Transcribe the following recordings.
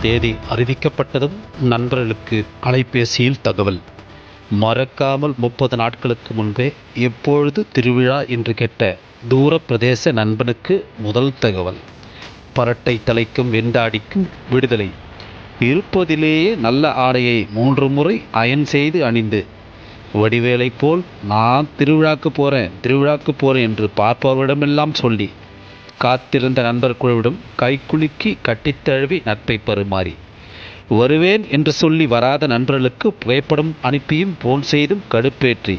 தேதி அறிவிக்கப்பட்டதும் நண்பர்களுக்கு அலைபேசியில் தகவல். மறக்காமல் 30 நாட்களுக்கு முன்பே எப்பொழுது திருவிழா என்று கேட்ட தூர பிரதேச நண்பனுக்கு முதல் தகவல். பரட்டை தலைக்கும் வெண்டாடிக்கும் விடுதலை. இருப்பதிலேயே நல்ல ஆடையை 3 முறை அயன் செய்து அணிந்து வடிவேலை போல் நான் திருவிழாக்கு போறேன் என்று பார்ப்பவரிடமெல்லாம் சொல்லி காத்திருந்த நண்பர் குழுவிடம் கைக்குலுக்கி கட்டித்தழுவி நட்பை பரிமாறி வருவேன் என்று சொல்லி வராத நண்பர்களுக்கு புகைப்படம் அனுப்பியும் போன் செய்தும் கடுப்பேற்றி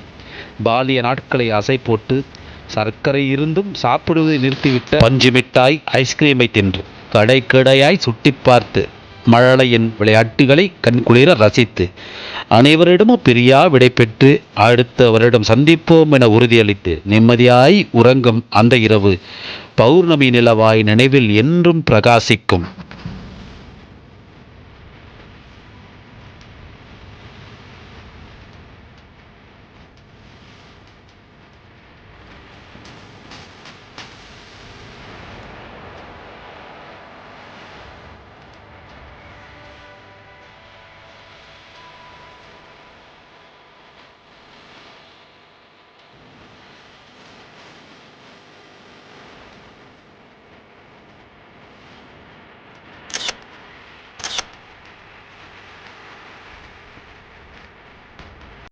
பாலிய நாட்களை அசை போட்டு சர்க்கரை இருந்தும் சாப்பிடுவதை நிறுத்திவிட்ட பஞ்சு மிட்டாய் ஐஸ்கிரீமை தின்று கடையாய் சுட்டி பார்த்து மழலையின் விளையாட்டுகளை கண்குளிர ரசித்து அனைவரிடமும் பிரியா விடை பெற்று அடுத்த வருடம் சந்திப்போம் என உறுதியளித்து நிம்மதியாய் உறங்கும் அந்த இரவு பௌர்ணமி நிலவாய் நினைவில் என்றும் பிரகாசிக்கும்.